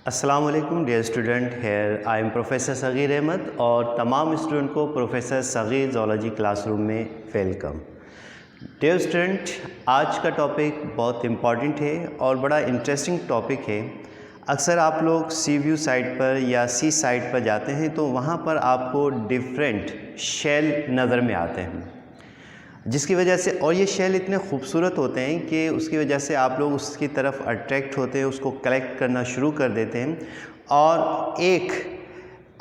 अस्सलाम वालेकुम dear student, here I am professor Sagir Ahmad और तमाम स्टूडेंट को प्रोफेसर सगीर ज़ूलॉजी क्लासरूम में वेलकम। डियर स्टूडेंट, आज का टॉपिक बहुत इम्पॉर्टेंट है और बड़ा इंटरेस्टिंग टॉपिक है। अक्सर आप लोग सी व्यू साइट पर या सी साइट पर जाते हैं तो वहाँ पर आपको डिफरेंट शेल नज़र में आते हैं, जिसकी वजह से और ये शेल इतने खूबसूरत होते हैं कि उसकी वजह से आप लोग उसकी तरफ अट्रैक्ट होते हैं, उसको कलेक्ट करना शुरू कर देते हैं और एक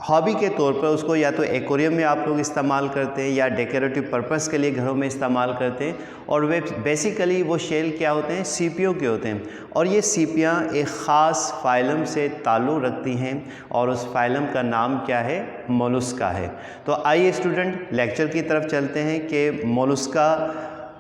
हॉबी के तौर पर उसको या तो एक्वेरियम में आप लोग इस्तेमाल करते हैं या डेकोरेटिव पर्पस के लिए घरों में इस्तेमाल करते हैं। और वे बेसिकली वो शेल क्या होते हैं, सीपियों के होते हैं और ये सीपियाँ एक ख़ास फाइलम से ताल्लुक़ रखती हैं और उस फाइलम का नाम क्या है, मोलस्का है। तो आइए स्टूडेंट लेक्चर की तरफ चलते हैं कि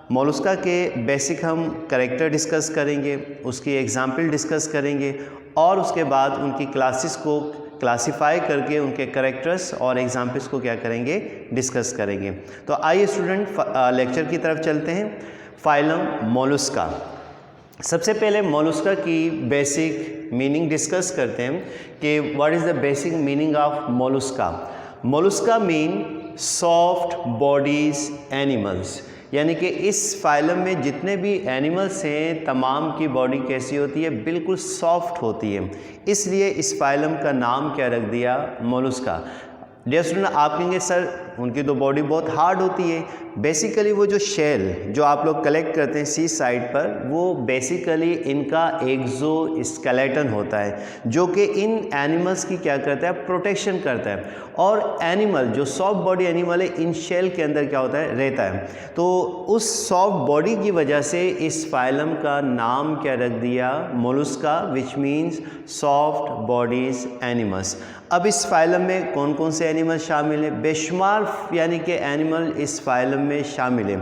मोलस्का के बेसिक हम करैक्टर डिस्कस करेंगे, उसकी एग्जाम्पल डिस्कस करेंगे और उसके बाद उनकी क्लासेस को क्लासिफाई करके उनके करैक्टर्स और एग्जाम्पल्स को क्या करेंगे, डिस्कस करेंगे। तो आइए स्टूडेंट लेक्चर की तरफ चलते हैं। Phylum Mollusca. सबसे पहले मोलस्का की बेसिक मीनिंग डिस्कस करते हैं कि what is the basic meaning of Mollusca. Mollusca mean soft bodies animals, यानी कि इस फाइलम में जितने भी एनिमल्स हैं तमाम की बॉडी कैसी होती है, बिल्कुल सॉफ्ट होती है, इसलिए इस फाइलम का नाम क्या रख दिया, मोलस्का। डियर स्टूडेंट, आप कहेंगे सर उनकी तो बॉडी बहुत हार्ड होती है। बेसिकली वो जो शेल जो आप लोग कलेक्ट करते हैं सी साइट पर, वो बेसिकली इनका एक्सो स्केलेटन होता है जो कि इन एनिमल्स की क्या करता है, प्रोटेक्शन करता है। और एनिमल जो सॉफ्ट बॉडी एनिमल है इन शेल के अंदर क्या होता है, रहता है। तो उस सॉफ्ट बॉडी की वजह से इस फाइलम का नाम क्या रख दिया, Mollusca, which means soft bodies animals. अब इस फाइलम में कौन कौन से एनिमल शामिल हैं, बेशुमार यानी कि एनिमल इस फाइलम में शामिल हैं।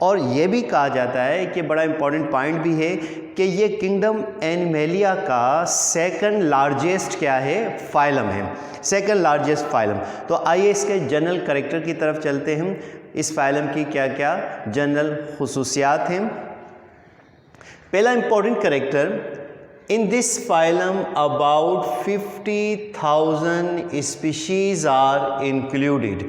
और ये भी कहा जाता है कि बड़ा इंपॉर्टेंट पॉइंट भी है कि ये किंगडम एनिमेलिया का सेकंड लार्जेस्ट क्या है, फाइलम है, सेकंड लार्जेस्ट फाइलम। तो आइए इसके जनरल कैरेक्टर की तरफ चलते हैं। इस फाइलम की क्या क्या जनरल खुसूसियात हैं। पहला important character, in this phylum about 50,000 species are included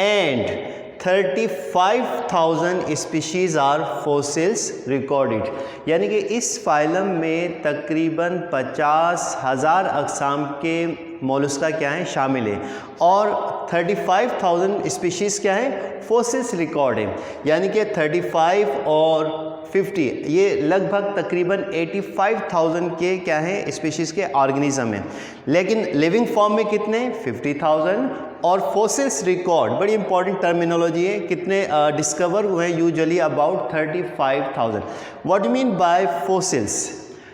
and 35,000 species are fossils recorded। यानी कि इस फाइलम में तकरीबन 50,000 अक़साम के मोलस्का क्या हैं, शामिल हैं और 35,000 स्पीशीज़ क्या हैं, फोसिल्स रिकॉर्ड हैं। यानी कि 35 और 50 ये लगभग तकरीबन 85,000 के क्या हैं, स्पीशीज़ के ऑर्गेनिज्म हैं। लेकिन लिविंग फॉर्म में कितने, 50,000 और फोसिल्स रिकॉर्ड, बड़ी इंपॉर्टेंट टर्मिनोलॉजी है, कितने डिस्कवर हुए हैं, usually about 35,000। What you mean by fossils,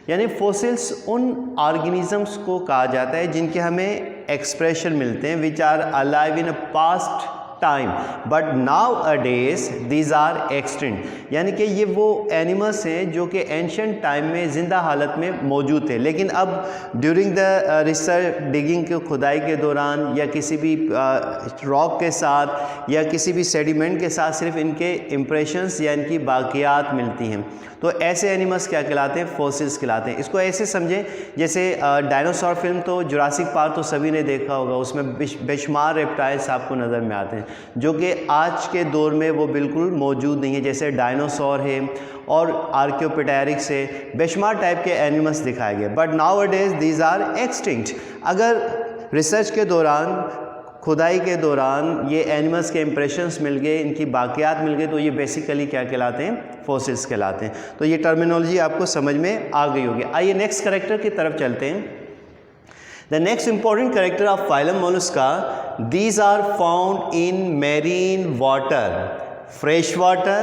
यानी फोसिल्स उन ऑर्गेनिजम्स को कहा जाता है जिनके हमें एक्सप्रेशन मिलते हैं, which are alive in a past time but nowadays these are extinct. यानी कि ये वो एनिमल्स हैं जो कि एंशिएंट टाइम में ज़िंदा हालत में मौजूद थे, लेकिन अब ड्यूरिंग द रिसर्च डिगिंग के खुदाई के दौरान या किसी भी रॉक के साथ या किसी भी सेडिमेंट के साथ सिर्फ इनके इम्प्रेशंस या इनकी बाकियात मिलती हैं। तो ऐसे एनिमल्स क्या कहलाते हैं, फोसिल्स कहलाते हैं। इसको ऐसे समझें जैसे डायनासोर फिल्म तो जुरासिक पार्क तो सभी ने देखा होगा, उसमें बेशुमार रेप्टाइल्स आपको नज़र में आते हैं जो कि आज के दौर में वो बिल्कुल मौजूद नहीं है, जैसे डायनासोर है और आर्कियोपेटेरिक्स है, बेशुमार टाइप के एनिमल्स दिखाए गए। But nowadays these are extinct. अगर रिसर्च के दौरान, खुदाई के दौरान ये एनिमल्स के इंप्रेशंस मिल गए, इनकी बाकियात मिल गए, तो ये बेसिकली क्या कहलाते हैं, फोसिल्स कहलाते हैं। तो ये टर्मिनोलॉजी आपको समझ में आ गई होगी। आइए नेक्स्ट कैरेक्टर की तरफ चलते हैं। The next important character of phylum Mollusca, these are found in marine water, fresh water,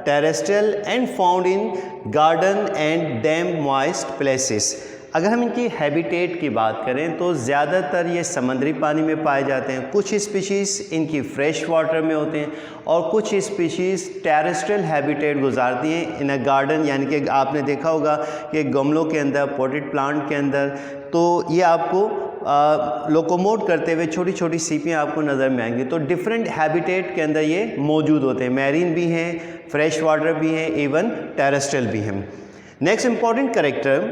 terrestrial and found in garden and damp moist places। अगर हम इनकी हैबिटेट की बात करें तो ज़्यादातर ये समंदरी पानी में पाए जाते हैं, कुछ स्पीशीज़ इनकी फ्रेश वाटर में होते हैं और कुछ स्पीशीज़ टेरेस्ट्रियल हैबिटेट गुजारती हैं इन अ गार्डन, यानी कि आपने देखा होगा कि गमलों के अंदर, पॉटेड प्लांट के अंदर, तो ये आपको लोकोमोट करते हुए छोटी छोटी सीपियाँ आपको नज़र में आएंगी। तो डिफरेंट हैबिटेट के अंदर ये मौजूद होते हैं, मैरीन भी हैं, फ्रेश वाटर भी हैं, इवन टेरेस्ट्रियल भी हैं। Next important character,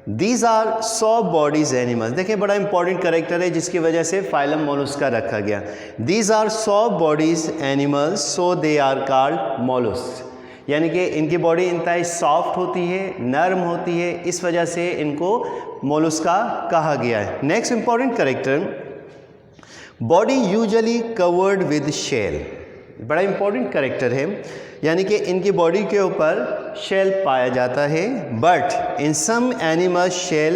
these are सॉ बॉडीज एनिमल्स। देखिए बड़ा इंपॉर्टेंट कैरेक्टर है जिसकी वजह से फाइलम मोलस्का रखा गया। दीज आर सॉ bodies animals so they are called mollusc, यानी कि इनकी बॉडी इंतहाई सॉफ्ट होती है, नरम होती है, इस वजह से इनको मोलस्का कहा गया है। Next important character, body usually covered with shell. बड़ा इंपॉर्टेंट कैरेक्टर है, यानी कि इनकी बॉडी के ऊपर शेल पाया जाता है, but in some animal shell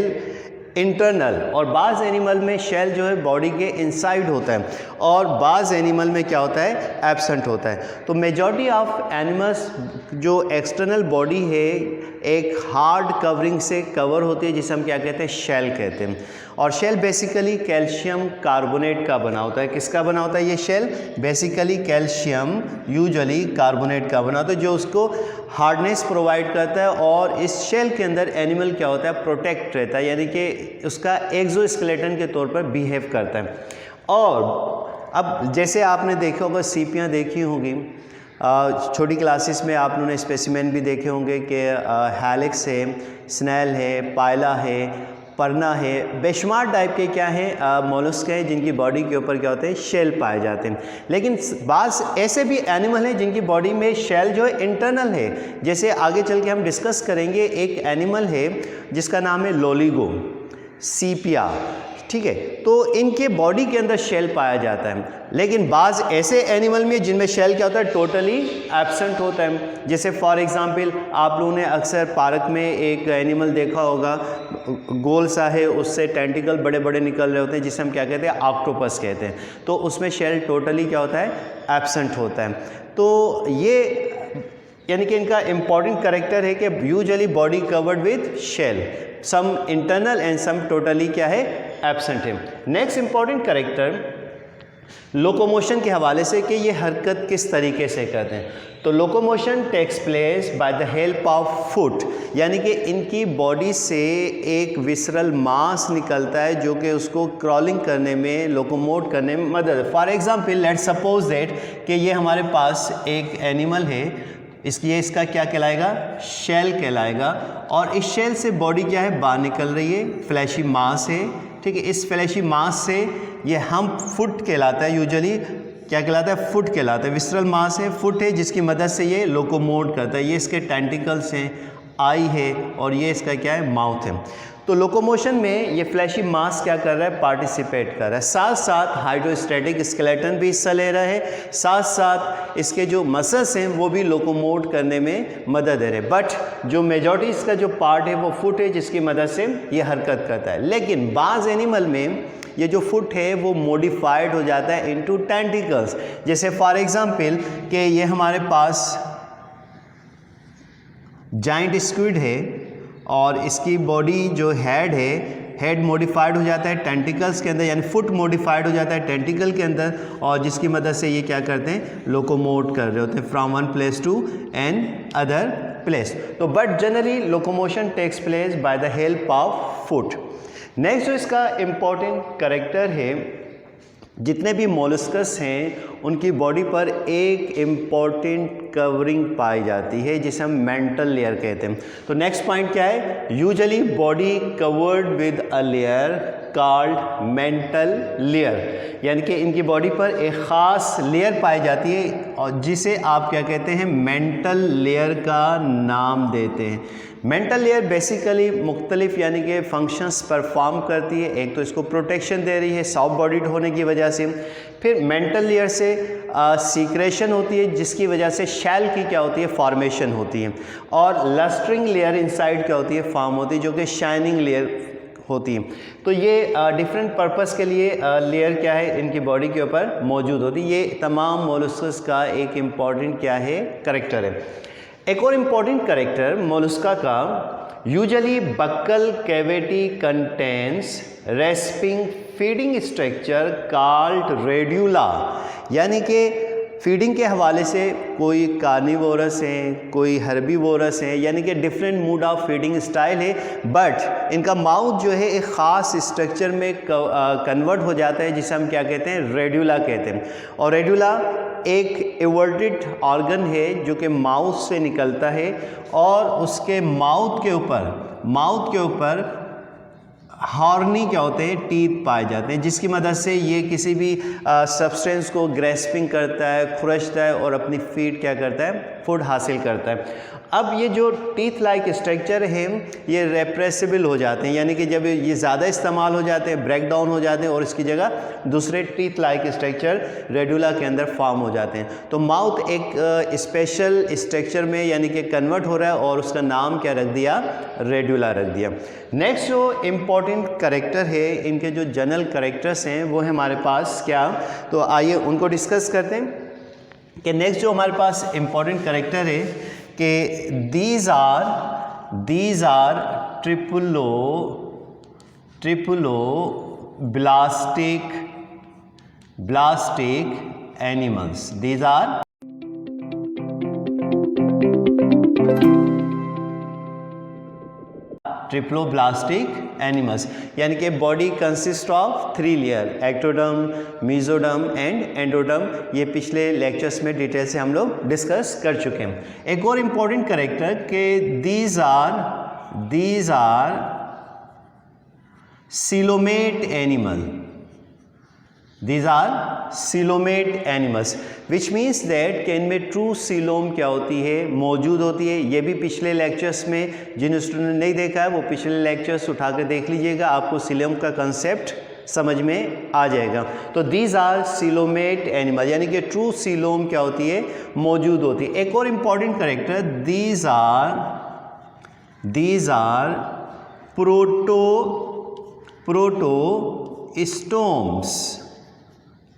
internal, और बाज़ एनिमल में शेल जो है बॉडी के इनसाइड होता है और बाज़ एनिमल में क्या होता है, एब्सेंट होता है। तो मेजॉरिटी ऑफ एनिमल्स जो एक्सटर्नल बॉडी है एक हार्ड कवरिंग से कवर होती है जिसे हम क्या कहते हैं, शेल कहते हैं। और शेल बेसिकली कैल्शियम कार्बोनेट का बना होता है। किसका बना होता है ये shell? Basically calcium usually carbonate का बना होता है, जो उसको हार्डनेस प्रोवाइड करता है। और इस शेल के अंदर एनिमल क्या होता है, प्रोटेक्ट रहता है, यानी कि उसका एक्सोस्केलेटन के तौर पर बिहेव करता है। और अब जैसे आपने देखा होगा, सीपियाँ देखी होंगी, छोटी क्लासेस में आप लोगों ने स्पेसिमेन भी देखे होंगे कि हेलिक्स है, स्नेल है, पायला है, परना है, बेशुमार टाइप के क्या हैं, मोलस्क हैं जिनकी बॉडी के ऊपर क्या होते हैं, शेल पाए जाते हैं। लेकिन बाज़ ऐसे भी एनिमल हैं जिनकी बॉडी में शेल जो है इंटरनल है। जैसे आगे चल के हम डिस्कस करेंगे, एक एनिमल है जिसका नाम है लोलिगो सीपिया, ठीक है। तो इनके बॉडी के अंदर शेल पाया जाता है। लेकिन बाज़ ऐसे एनिमल में जिनमें शेल क्या होता है, टोटली एब्सेंट होता है। जैसे फॉर एग्जांपल आप लोगों ने अक्सर पार्क में एक एनिमल देखा होगा, गोल सा है, उससे टेंटिकल बड़े बड़े निकल रहे होते हैं, जिसे हम क्या कहते हैं, ऑक्टोपस कहते हैं। तो उसमें शेल टोटली क्या होता है, एब्सेंट होता है। तो ये यानी कि इनका इंपॉर्टेंट कैरेक्टर है कि usually body covered with shell, some internal and some totally क्या है, एब्सेंट है। नेक्स्ट इंपॉर्टेंट कैरेक्टर लोकोमोशन के हवाले से कि ये हरकत किस तरीके से करते हैं। तो locomotion takes place by the help of foot, यानी कि इनकी बॉडी से एक विसरल मास निकलता है जो कि उसको क्रॉलिंग करने में, लोकोमोट करने में मदद। For example let's suppose that कि ये हमारे पास एक एनिमल है, इसका क्या कहलाएगा, शेल कहलाएगा। और इस शेल से बॉडी क्या है, बाहर निकल रही है, फ्लैशी मास है, ठीक है। इस फ्लैशी मास से ये हम फुट कहलाता है, यूजुअली क्या कहलाता है, फुट कहलाता है। विसरल मास है, फुट है, जिसकी मदद से ये लोकोमोट करता है। ये इसके टेंटिकल्स हैं, आई है, और ये इसका क्या है, माउथ है। तो लोकोमोशन में ये फ्लैशी मास क्या कर रहा है, पार्टिसिपेट कर रहा है। साथ साथ हाइड्रोस्टैटिक स्केलेटन भी हिस्सा ले रहा है, साथ साथ इसके जो मसल्स हैं वो भी लोकोमोट करने में मदद दे रहे हैं। बट जो मेजॉरिटी इसका जो पार्ट है वो फुट है, जिसकी मदद से ये हरकत करता है। लेकिन बाज़ एनिमल में ये जो फुट है वो मॉडिफाइड हो जाता है इनटू टेंटिकल्स। जैसे फॉर एग्जांपल कि ये हमारे पास जाइंट स्क्विड है और इसकी बॉडी जो हेड है, हेड मॉडिफाइड हो जाता है टेंटिकल्स के अंदर, यानी फुट मॉडिफाइड हो जाता है टेंटिकल के अंदर, और जिसकी मदद से ये क्या करते हैं, लोकोमोट कर रहे होते हैं from one place to another place. तो but generally locomotion takes place by the help of foot. Next जो इसका इम्पॉर्टेंट कैरेक्टर है, जितने भी मोलस्कस हैं उनकी बॉडी पर एक इम्पॉर्टेंट कवरिंग पाई जाती है जिसे हम मेंटल लेयर कहते हैं। तो नेक्स्ट पॉइंट क्या है, usually body covered with a layer called mental layer, यानी कि इनकी बॉडी पर एक ख़ास लेयर पाई जाती है और जिसे आप क्या कहते हैं, मेंटल लेयर का नाम देते हैं। मेंटल लेयर बेसिकली मुख्तलिफ यानी कि फंक्शंस परफॉर्म करती है। एक तो इसको प्रोटेक्शन दे रही है सॉफ्ट बॉडीड होने की वजह से, फिर मेंटल लेयर से सीक्रेशन होती है जिसकी वजह से शेल की क्या होती है, फॉर्मेशन होती है, और लस्टरिंग लेयर इनसाइड क्या होती है, फॉर्म होती है, जो कि शाइनिंग लेयर होती है। तो ये डिफरेंट पर्पस के लिए लेयर क्या है, इनकी बॉडी के ऊपर मौजूद होती है। ये तमाम मोलस्कस का एक इम्पॉर्टेंट क्या है, कैरेक्टर है। एक और इम्पॉर्टेंट कैरेक्टर मोलस्का का, usually buccal cavity contains respiring feeding structure called radula, यानी कि फीडिंग के हवाले से कोई कार्निवोरस हैं, कोई हर्बीवोरस हैं, यानी कि different mood off feeding style है, बट इनका माउथ जो है एक ख़ास स्ट्रक्चर में कन्वर्ट हो जाता है जिसे हम क्या कहते हैं, रेड्यूला कहते हैं। और रेड्यूला एक एवर्टेड ऑर्गन है जो कि माउथ से निकलता है और उसके माउथ के ऊपर हॉर्नी क्या होते हैं, टीथ पाए जाते हैं, जिसकी मदद से ये किसी भी सब्सटेंस को ग्रेस्पिंग करता है, खुरचता है और अपनी फीड क्या करता है, फूड हासिल करता है। अब ये जो टीथ लाइक स्ट्रक्चर है ये रेप्रेसिबल हो जाते हैं, यानी कि जब ये ज़्यादा इस्तेमाल हो जाते हैं, ब्रेक डाउन हो जाते हैं और इसकी जगह दूसरे टीथ लाइक स्ट्रक्चर रेडुला के अंदर फॉर्म हो जाते हैं। तो माउथ एक स्पेशल स्ट्रक्चर में यानी कि कन्वर्ट हो रहा है और उसका नाम क्या रख दिया, रेडुला रख दिया। नेक्स्ट जो इम्पॉर्टेंट कैरेक्टर है, इनके जो जनरल कैरेक्टर्स हैं वो है हमारे पास क्या, तो आइए उनको डिस्कस करते हैं कि नेक्स्ट जो हमारे पास इम्पॉर्टेंट कैरेक्टर है कि these are triploblastic animals. These are triploblastic animals, यानी कि body consist of 3 layer, ectoderm, mesoderm and endoderm. ये पिछले लेक्चर्स में डिटेल से हम लोग डिस्कस कर चुके हैं। एक और इम्पॉर्टेंट कैरेक्टर कि these are coelomate animal. These are coelomate animals, which means that कि इनमें ट्रू सिलोम क्या होती है, मौजूद होती है। ये भी पिछले लेक्चर्स में जिन स्टूडेंट ने नहीं देखा है वो पिछले लेक्चर्स उठा कर देख लीजिएगा, आपको सिलोम का कंसेप्ट समझ में आ जाएगा। तो दीज आर सिलोमेट एनिमल, यानी कि ट्रू सिलोम क्या होती है, मौजूद होती है। एक और important character, these are protostomes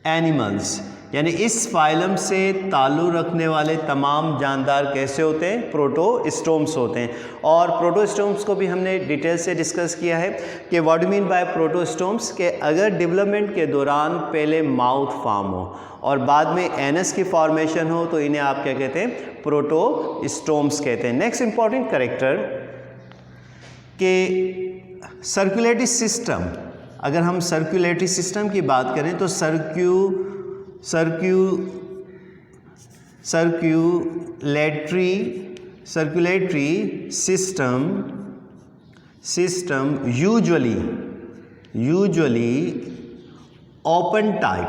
animals, यानी इस फाइलम से ताल्लुक़ रखने वाले तमाम जानदार कैसे होते हैं, प्रोटोस्टोम्स होते हैं। और प्रोटोस्टोम्स को भी हमने डिटेल से डिस्कस किया है कि व्हाट मीन बाय प्रोटोस्टोम्स, के अगर डेवलपमेंट के दौरान पहले माउथ फॉर्म हो और बाद में एनस की फॉर्मेशन हो तो इन्हें आप क्या कहते हैं, प्रोटोस्टोम्स कहते हैं। नेक्स्ट इंपॉर्टेंट कैरेक्टर के सर्कुलेटरी सिस्टम, अगर हम सर्कुलेटरी सिस्टम की बात करें तो circulatory system usually open type,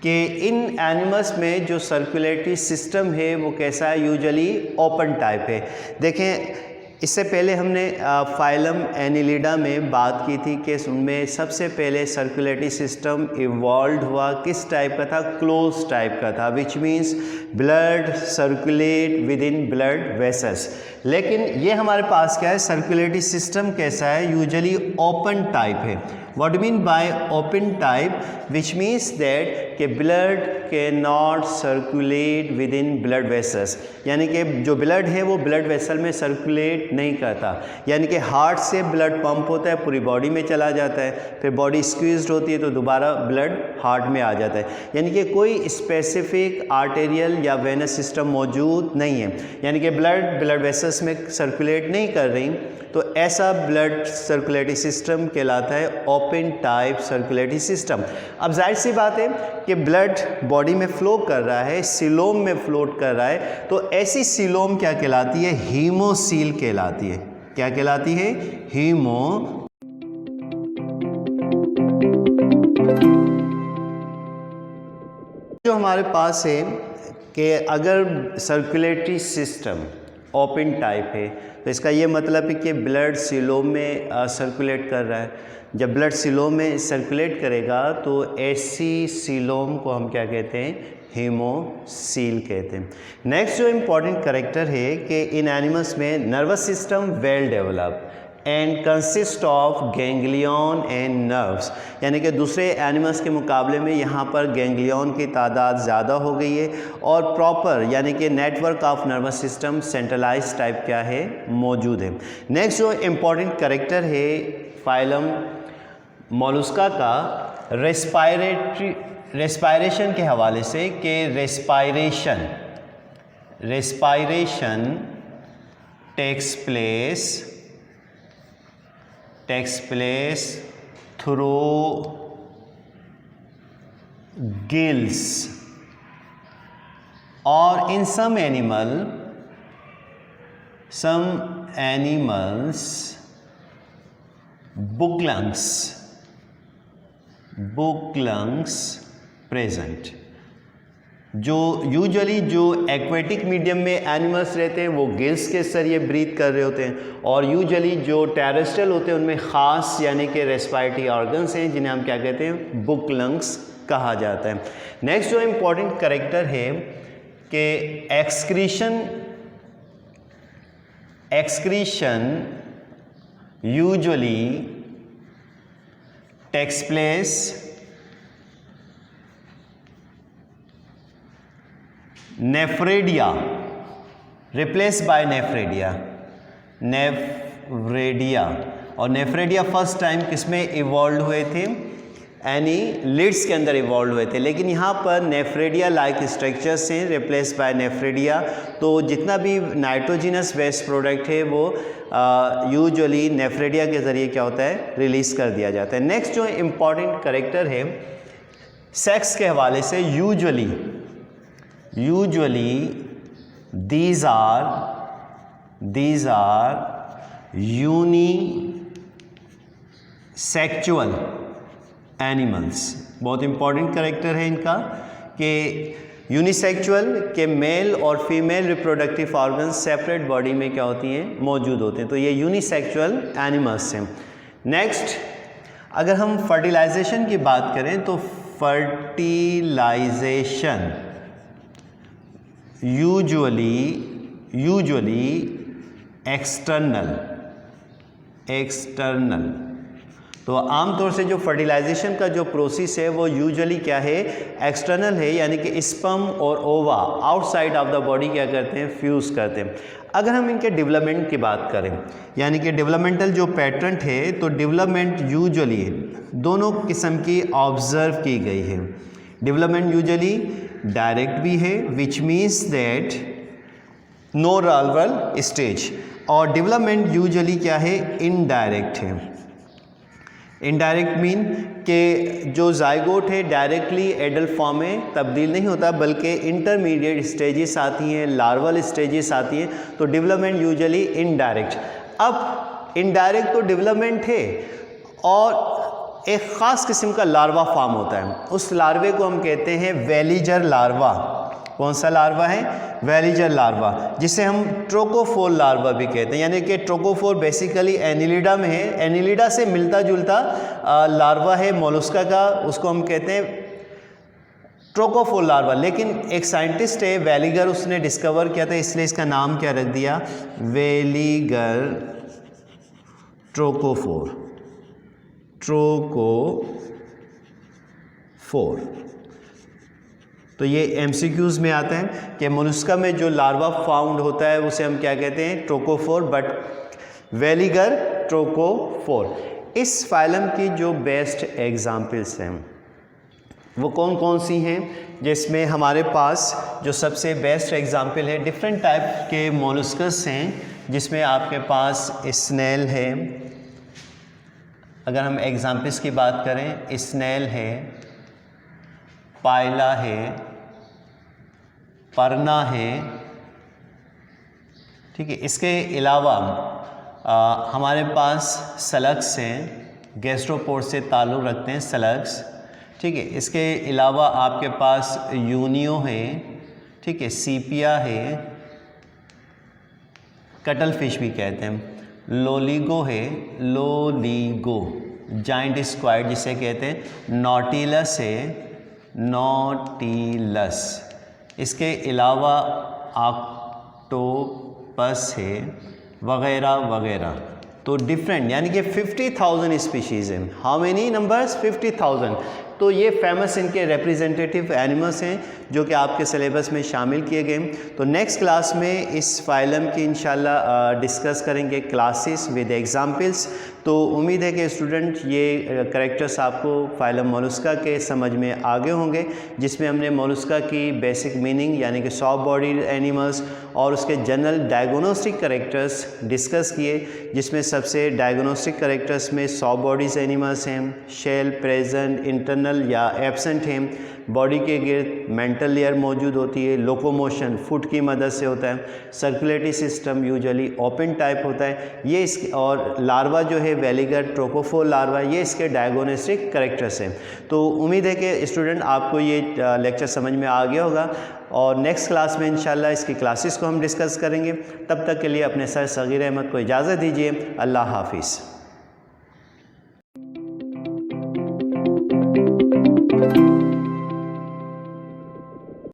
कि इन एनिमल्स में जो सर्कुलेटरी सिस्टम है वो कैसा है, यूजुअली ओपन टाइप है। देखें इससे पहले हमने फाइलम एनिलिडा में बात की थी कि उनमें सबसे पहले सर्कुलेटरी सिस्टम इवॉल्व हुआ किस टाइप का था, क्लोज टाइप का था, which means blood circulate with in blood vessels. लेकिन ये हमारे पास क्या है, सर्कुलेटरी सिस्टम कैसा है, यूजुअली ओपन टाइप है। What mean by open type, which means that कि ब्लड के not circulate with in blood vessels, यानी कि जो ब्लड है वो ब्लड वेसल में सर्कुलेट नहीं करता, यानी कि हार्ट से ब्लड पंप होता है, पूरी बॉडी में चला जाता है, फिर बॉडी स्क्वीज्ड होती है तो दोबारा ब्लड हार्ट में आ जाता है, यानी कि कोई स्पेसिफिक आर्टेरियल या वेनस सिस्टम मौजूद नहीं है, यानी कि ब्लड वेसल्स में सर्कुलेट नहीं कर रही, तो ऐसा ब्लड सर्कुलेटरी सिस्टम कहलाता है ओपन टाइप सर्कुलेटरी सिस्टम। अब जाहिर सी बात है कि ब्लड बॉडी में फ्लो कर रहा है, सिलोम में फ्लोट कर रहा है, तो ऐसी सिलोम क्या कहलाती है, हीमोसील कहलाती है। क्या कहलाती है, हीमो। जो हमारे पास है कि अगर सर्कुलेटरी सिस्टम ओपन टाइप है तो इसका ये मतलब है कि ब्लड सिलोम में सर्कुलेट कर रहा है। जब ब्लड सिलोम में सर्कुलेट करेगा तो ऐसी सिलोम को हम क्या कहते हैं, हीमोसील कहते हैं। नेक्स्ट जो इम्पॉर्टेंट कैरेक्टर है कि इन एनिमल्स में nervous system well develop and consist of ganglion and nerves, यानी कि दूसरे एनिमल्स के मुकाबले में यहाँ पर गैंग्लियन की तादाद ज़्यादा हो गई है और प्रॉपर यानी कि network of nervous system centralize type क्या है, मौजूद है। नेक्स्ट जो इम्पॉर्टेंट कैरेक्टर है फाइलम मोलस्का का, रेस्पायरेशन के हवाले से कि respiration takes place through gills और in some animals book lungs present. जो यूजुअली जो एक्वेटिक मीडियम में एनिमल्स रहते हैं वो गिल्स के जरिए ब्रीथ कर रहे होते हैं, और यूजुअली जो टेरेस्ट्रियल होते हैं उनमें ख़ास यानी कि रेस्पिरेटरी ऑर्गन्स हैं जिन्हें हम क्या कहते हैं, बुक लंग्स कहा जाता है। नेक्स्ट जो इम्पॉर्टेंट कैरेक्टर है कि excretion usually takes place nephridia, replace by nephridia. और नेफ्रेडिया फर्स्ट टाइम किसमें इवॉल्व हुए थे, एनीलिड्स के अंदर इवॉल्व हुए थे, लेकिन यहाँ पर नेफ्रेडिया लाइक स्ट्रक्चर्स हैं रिप्लेस बाय नेफ्रेडिया। तो जितना भी नाइट्रोजिनस वेस्ट प्रोडक्ट है वो यूजुअली नेफ्रेडिया के ज़रिए क्या होता है, रिलीज़ कर दिया जाता है। नेक्स्ट जो इम्पॉर्टेंट कैरेक्टर है सेक्स के हवाले से, usually these are unisexual animals। बहुत इंपॉर्टेंट कैरेक्टर है इनका कि यूनिसेक्सुअल के मेल और female reproductive organs separate body में क्या होती हैं, मौजूद होते हैं। तो ये यूनिसेक्सुअल एनिमल्स हैं। नेक्स्ट अगर हम फर्टिलाइजेशन की बात करें तो फर्टिलाइजेशन यूजुअली एक्सटर्नल। तो आमतौर से जो फर्टिलाइजेशन का जो प्रोसेस है वो यूजुअली क्या है, एक्सटर्नल है, यानी कि स्पर्म और ओवा आउटसाइड ऑफ द बॉडी क्या करते हैं, फ्यूज़ करते हैं। अगर हम इनके डेवलपमेंट की बात करें, यानी कि डेवलपमेंटल जो पैटर्न है, तो डेवलपमेंट यूजुअली दोनों किस्म की ऑब्जर्व की गई है। डेवलपमेंट यूजुअली डायरेक्ट भी है, which means that no larval stage, और डेवलपमेंट यूजुअली क्या है, इनडायरेक्ट है। इनडायरेक्ट मीन के जो जाइगोट है डायरेक्टली एडल्ट फॉर्म में तब्दील नहीं होता, बल्कि इंटरमीडिएट स्टेजेस आती हैं, लार्वल स्टेजेस आती हैं, तो डेवलपमेंट यूजुअली इनडायरेक्ट। अब इनडायरेक्ट तो डेवलपमेंट है और एक ख़ास किस्म का लार्वा फॉर्म होता है, उस लार्वे को हम कहते हैं वेलिजर लार्वा। कौन सा लार्वा है, वेलिजर लार्वा, जिसे हम ट्रोकोफोर लार्वा भी कहते हैं। यानी कि ट्रोकोफोर बेसिकली एनिलिडा में है, एनिलिडा से मिलता जुलता लार्वा है मोलस्का का, उसको हम कहते हैं ट्रोकोफोर लार्वा। लेकिन एक साइंटिस्ट है वेलिगर, उसने डिस्कवर किया था, इसलिए इसका नाम क्या रख दिया, वेलिगर ट्रोकोफोर। तो ये एमसीक्यूज़ में आता है कि मोलस्का में जो लार्वा फाउंड होता है उसे हम क्या कहते हैं, ट्रोकोफोर, बट वेलिगर ट्रोकोफोर। इस फाइलम की जो बेस्ट एग्जाम्पल्स हैं वो कौन कौन सी हैं, जिसमें हमारे पास जो सबसे बेस्ट एग्जाम्पल है, डिफरेंट टाइप के मोलस्कस हैं, जिसमें आपके पास स्नेल है। अगर हम एग्जाम्पल्स की बात करें, स्नेल है, पायला है, परना है, ठीक है। इसके अलावा हमारे पास सलग्स हैं, गैस्ट्रोपोड से ताल्लुक़ रखते हैं सलग्स, ठीक है। इसके अलावा आपके पास यूनियो है, ठीक है, सीपिया है, कटल फिश भी कहते हैं, लोलिगो है, लोलिगो, जाइंट स्क्वाइड जिसे कहते हैं, नॉटिलस है, नॉटिलस। इसके अलावा ऑक्टोपस है, वगैरह वगैरह। तो डिफरेंट यानी कि 50,000 स्पीशीज़ हैं। How many numbers, 50,000। तो ये फेमस इनके रिप्रेजेंटेटिव एनिमल्स हैं जो कि आपके सिलेबस में शामिल किए गए। तो नेक्स्ट क्लास में इस फाइलम की इंशाल्लाह डिस्कस करेंगे क्लासेस विद एग्जाम्पल्स। तो उम्मीद है कि स्टूडेंट ये कैरेक्टर्स आपको फाइलम मोलस्का के समझ में आगे होंगे, जिसमें हमने मोलस्का की बेसिक मीनिंग यानी कि सॉफ्ट बॉडी एनिमल्स और उसके जनरल डायग्नोस्टिक कैरेक्टर्स डिस्कस किए, जिसमें सबसे डायग्नोस्टिक कैरेक्टर्स में सॉफ्ट बॉडीज़ एनिमल्स हैं, शेल प्रेजेंट, इंटरनल या एब्सेंट हैं, बॉडी के गिर्द मेंटल लेयर मौजूद होती है, लोकोमोशन फुट की मदद से होता है, circulatory system usually open type होता है ये और लार्वा जो है है वेलिगर ट्रोपोफोर लार्वा, ये इसके डायग्नोस्टिक कैरेक्टर्स हैं। तो उम्मीद है कि स्टूडेंट आपको ये लेक्चर समझ में आ गया होगा और नेक्स्ट क्लास में इंशाल्लाह इसकी क्लासेस को हम डिस्कस करेंगे। तब तक के लिए अपने सर सगीर अहमद को इजाज़त दीजिए। अल्लाह हाफिज़।